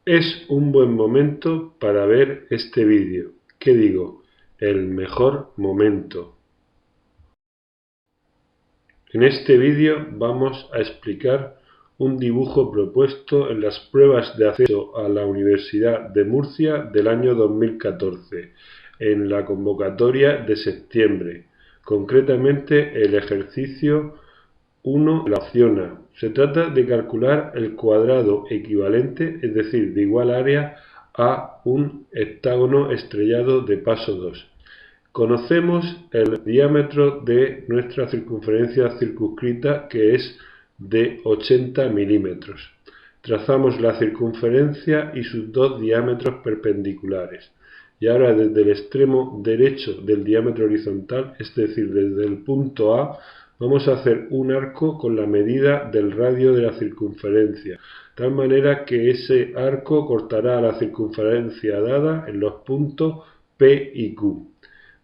Es un buen momento para ver este vídeo. ¿Qué digo? El mejor momento. En este vídeo vamos a explicar un dibujo propuesto en las pruebas de acceso a la Universidad de Murcia del año 2014, en la convocatoria de septiembre, concretamente el ejercicio 1 de la opción A. Se trata de calcular el cuadrado equivalente, es decir, de igual área, a un hectágono estrellado de paso 2. Conocemos el diámetro de nuestra circunferencia circunscrita, que es de 80 milímetros. Trazamos la circunferencia y sus dos diámetros perpendiculares. Y ahora desde el extremo derecho del diámetro horizontal, es decir, desde el punto A, vamos a hacer un arco con la medida del radio de la circunferencia, de tal manera que ese arco cortará la circunferencia dada en los puntos P y Q.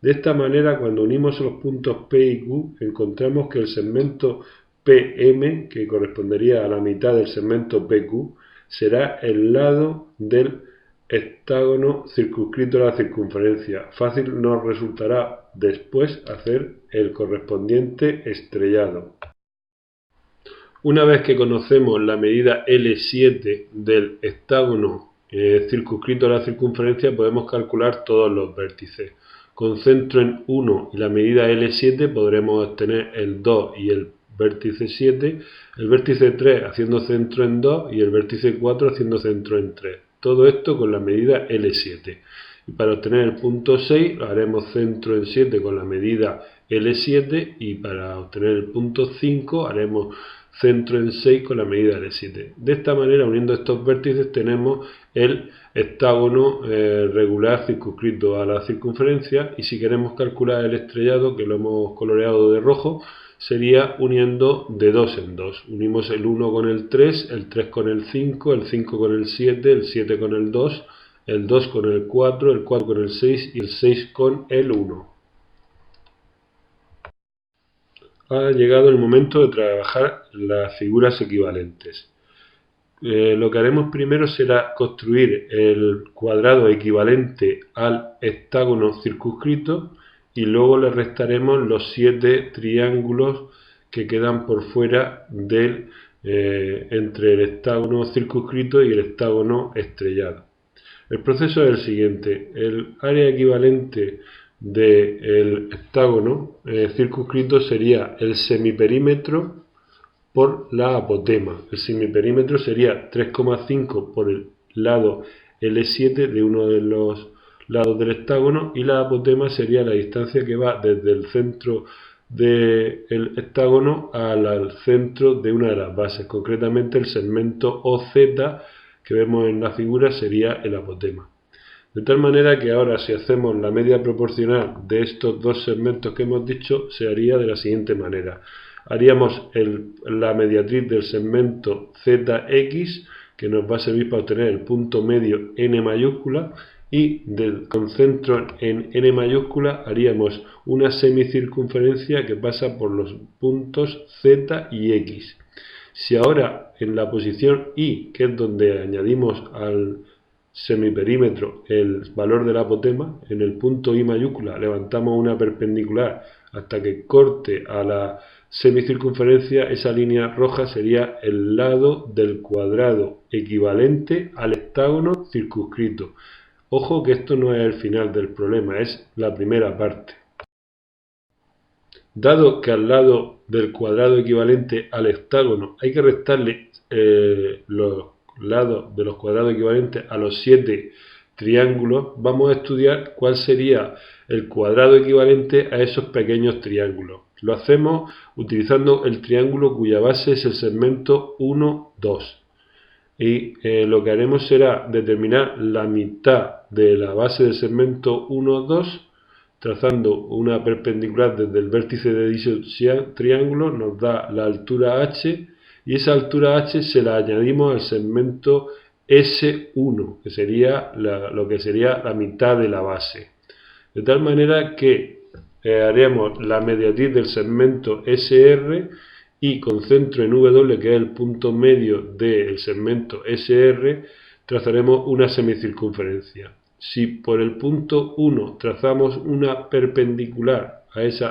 De esta manera, cuando unimos los puntos P y Q, encontramos que el segmento PM, que correspondería a la mitad del segmento PQ, será el lado del hectágono circunscrito a la circunferencia. Fácil nos resultará después hacer el correspondiente estrellado. Una vez que conocemos la medida L7 del hectágono circunscrito a la circunferencia, podemos calcular todos los vértices. Con centro en 1 y la medida L7 podremos obtener el 2 y el vértice 7, el vértice 3 haciendo centro en 2 y el vértice 4 haciendo centro en 3. Todo esto con la medida L7. Y para obtener el punto 6 haremos centro en 7 con la medida L7 y para obtener el punto 5 haremos centro en 6 con la medida L7. De esta manera, uniendo estos vértices, tenemos el hectágono regular circunscrito a la circunferencia, y si queremos calcular el estrellado, que lo hemos coloreado de rojo, sería uniendo de 2 en 2. Unimos el 1 con el 3 con el 5 con el 7, el 7 con el 2 con el 4 con el 6 y el 6 con el 1. Ha llegado el momento de trabajar las figuras equivalentes. Lo que haremos primero será construir el cuadrado equivalente al hectágono circunscrito y luego le restaremos los 7 triángulos que quedan por fuera entre el hectágono circunscrito y el hectágono estrellado. El proceso es el siguiente: el área equivalente del hectágono circunscrito sería el semiperímetro por la apotema. El semiperímetro sería 3,5 por el lado L7 de uno de los lados del hectágono, y la apotema sería la distancia que va desde el centro del hectágono al centro de una de las bases. Concretamente, el segmento OZ que vemos en la figura sería el apotema. De tal manera que ahora, si hacemos la media proporcional de estos dos segmentos que hemos dicho, se haría de la siguiente manera. Haríamos la mediatriz del segmento ZX, que nos va a servir para obtener el punto medio N mayúscula, y con centro en N mayúscula haríamos una semicircunferencia que pasa por los puntos Z y X. Si ahora en la posición Y, que es donde añadimos al semiperímetro el valor de la apotema, en el punto I mayúscula levantamos una perpendicular hasta que corte a la semicircunferencia, esa línea roja sería el lado del cuadrado equivalente al hectágono circunscrito. Ojo que esto no es el final del problema, es la primera parte. Dado que al lado del cuadrado equivalente al hectágono hay que restarle los lados de los cuadrados equivalentes a los 7 triángulos, vamos a estudiar cuál sería el cuadrado equivalente a esos pequeños triángulos. Lo hacemos utilizando el triángulo cuya base es el segmento 1, 2. Y lo que haremos será determinar la mitad de la base del segmento 1, 2, trazando una perpendicular desde el vértice de dicho triángulo, nos da la altura h, y esa altura h se la añadimos al segmento S1, que sería lo que sería la mitad de la base. De tal manera que haremos la mediatriz del segmento SR, y con centro en W, que es el punto medio del segmento SR, trazaremos una semicircunferencia. Si por el punto 1 trazamos una perpendicular a ese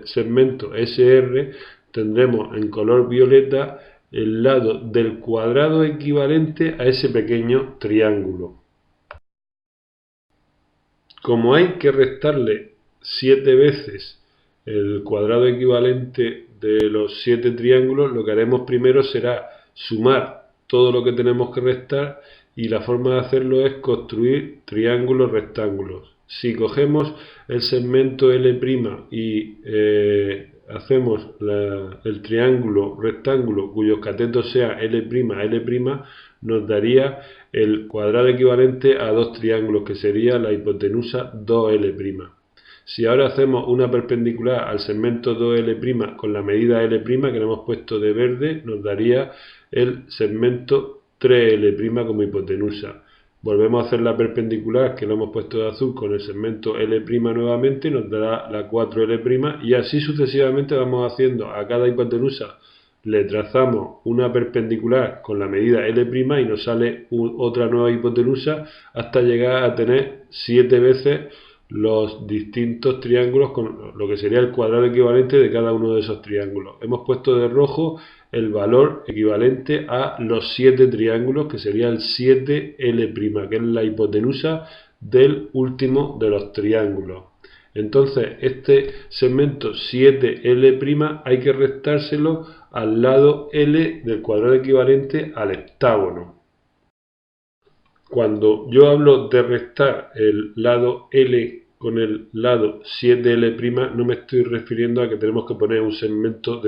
segmento SR, tendremos en color violeta el lado del cuadrado equivalente a ese pequeño triángulo. Como hay que restarle 7 veces el cuadrado equivalente de los 7 triángulos, lo que haremos primero será sumar todo lo que tenemos que restar, y la forma de hacerlo es construir triángulos rectángulos. Si cogemos el segmento L' y hacemos el triángulo rectángulo cuyos catetos sean L', L', nos daría el cuadrado equivalente a dos triángulos, que sería la hipotenusa 2L'. Si ahora hacemos una perpendicular al segmento 2L' con la medida L', que le hemos puesto de verde, nos daría el segmento 3L' como hipotenusa. Volvemos a hacer la perpendicular, que lo hemos puesto de azul, con el segmento L' nuevamente, nos dará la 4L', y así sucesivamente vamos haciendo. A cada hipotenusa le trazamos una perpendicular con la medida L' y nos sale otra nueva hipotenusa, hasta llegar a tener 7 veces los distintos triángulos con lo que sería el cuadrado equivalente de cada uno de esos triángulos. Hemos puesto de rojo el valor equivalente a los 7 triángulos, que sería el 7L', que es la hipotenusa del último de los triángulos. Entonces, este segmento 7L' hay que restárselo al lado L del cuadrado equivalente al heptágono. Cuando yo hablo de restar el lado L con el lado 7L', no me estoy refiriendo a que tenemos que poner un segmento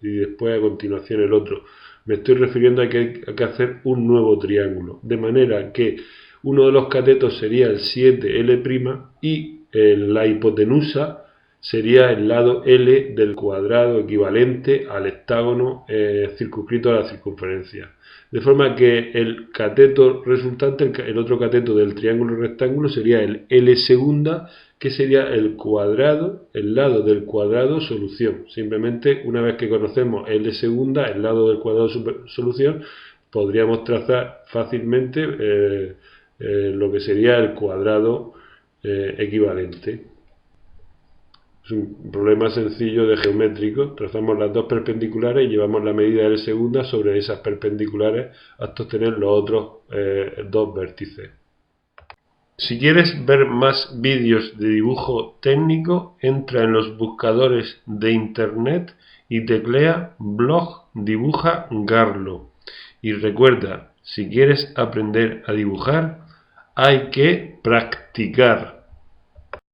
y después a continuación el otro. Me estoy refiriendo a que hay que hacer un nuevo triángulo, de manera que uno de los catetos sería el 7L' y la hipotenusa sería el lado L del cuadrado equivalente al hectágono circunscrito a la circunferencia. De forma que el cateto resultante, el otro cateto del triángulo rectángulo, sería el L segunda, que sería el cuadrado, el lado del cuadrado solución. Simplemente, una vez que conocemos L segunda, el lado del cuadrado solución, podríamos trazar fácilmente lo que sería el cuadrado equivalente. Es un problema sencillo de geométrico. Trazamos las dos perpendiculares y llevamos la medida L segunda sobre esas perpendiculares hasta obtener los otros dos vértices. Si quieres ver más vídeos de dibujo técnico, entra en los buscadores de internet y teclea blog dibuja Garlo. Y recuerda, si quieres aprender a dibujar, hay que practicar.